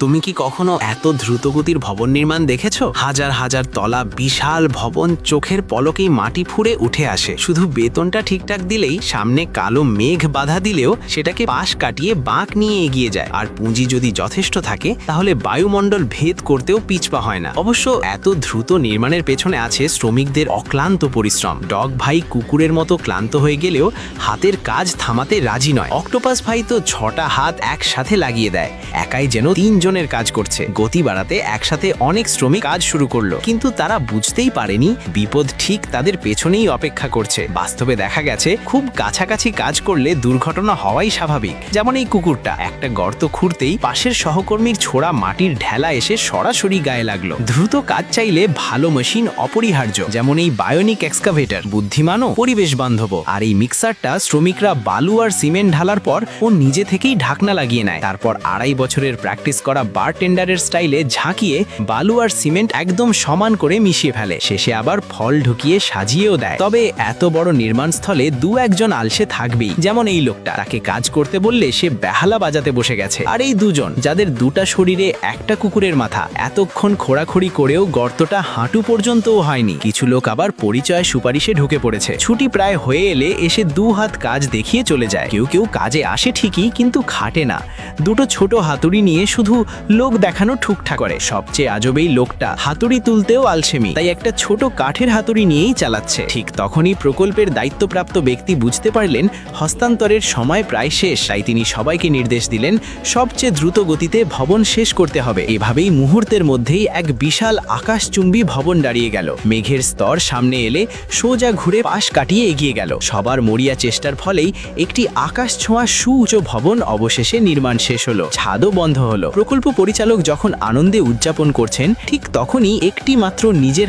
তুমি কি কখনো এত দ্রুতগতির ভবন নির্মাণ দেখেছো? হাজার হাজার তলা বিশাল ভবন চোখের পলকেই মাটি ফুঁড়ে উঠে আসে। শুধু বেতনটা ঠিকঠাক দিলেই, সামনে কালো মেঘ বাধা দিলেও সেটাকে পাশ কাটিয়ে বাঁক নিয়ে এগিয়ে যায়। আর পুঁজি যদি যথেষ্ট থাকে তাহলে বায়ুমণ্ডল ভেদ করতেও পিছপা হয় না। অবশ্য এত দ্রুত নির্মাণের পেছনে আছে শ্রমিকদের অক্লান্ত পরিশ্রম। ডগ ভাই কুকুরের মতো ক্লান্ত হয়ে গেলেও হাতের কাজ থামাতে রাজি নয়। অক্টোপাস ভাই তো 6টা হাত একসাথে লাগিয়ে দেয়, একাই যেন 3 জনের কাজ করছে। গতি বাড়াতে একসাথে অনেক শ্রমিক কাজ শুরু করলো, কিন্তু তারা বুঝতেই পারেনি বিপদ ঠিক তাদের পেছনেই অপেক্ষা করছে। বাস্তবে দেখা গেছে খুব কাছাকাছি কাজ করলে দুর্ঘটনা হওয়াই স্বাভাবিক। যেমন এই কুকুরটা একটা গর্ত খুঁড়তেই পাশের সহকর্মীর ছোড়া মাটির ঢেলা এসে সরাসরি গায়ে লাগলো। দ্রুত কাজ চাইলে ভালো মেশিন অপরিহার্য, যেমন এই বায়োনিক এক্সকাভেটর, বুদ্ধিমানও পরিবেশ বান্ধব। আর এই মিক্সারটা শ্রমিকরা বালু আর সিমেন্ট ঢালার পর ও নিজে থেকেই ঢাকনা লাগিয়ে নেয়। তারপর 2.5 বছরের প্র্যাকটিস করা বারটেন্ডারের স্টাইলে ঝাঁকিয়ে বালু আর সিমেন্ট একদম সমান করে মিশিয়ে ফেলে। শেষে আবার ফল ঢুকিয়ে সাজিয়েও দেয়। তবে এত বড় নির্মাণ স্থলে 2-1 আলসে থাকবেই। যেমন এই লোকটা, তাকে কাজ করতে বললে সে বেহালা বাজাতে বসে গেছে। আর এই 2 জন, যাদের 2টা শরীরে একটা কুকুরের মাথা, এতক্ষণ খোঁড়াখড়ি করেও গর্তটা হাঁটু পর্যন্তও হয়নি। কিছু লোক আবার পরিচয় সুপারিশে ঢুকে পড়েছে। ছুটি প্রায় হয়ে এলে এসে 2 হাত কাজ দেখিয়ে চলে যায়। কেউ কেউ কাজে আসে ঠিকই, কিন্তু খাটে না। 2টো ছোট হাতুড়ি নিয়ে শুধু লোক দেখানো ঠুকঠাক করে। সবচেয়ে আজব এই লোকটা হাতুড়ি তুলতেও আলসেমি, তাই একটা ছোট কাঠের হাতুড়ি নিয়েই চালাচ্ছে। ঠিক তখনই প্রকল্পের দায়িত্বপ্রাপ্ত ব্যক্তি বুঝতে পারলেন হস্তান্তরের সময় প্রায় শেষ। তাই তিনি সবাইকে নির্দেশ দিলেন সবচেয়ে দ্রুত গতিতে ভবন শেষ করতে হবে। এভাবেই মুহূর্তের মধ্যেই এক বিশাল আকাশচুম্বী ভবন দাঁড়িয়ে গেল। মেঘের স্তর সামনে এলে সোজা ঘুরে পাশ কাটিয়ে এগিয়ে গেল। সবার মরিয়া চেষ্টার ফলেই একটি আকাশ ছোঁয়া সুউচ্চ ভবন অবশেষে নির্মাণ শেষ হলো। ছাদও বন্ধ হলো। প্রকল্প পরিচালক যখন আনন্দে উদযাপন করছেন, ঠিক তখনই একটি মাত্র নিজের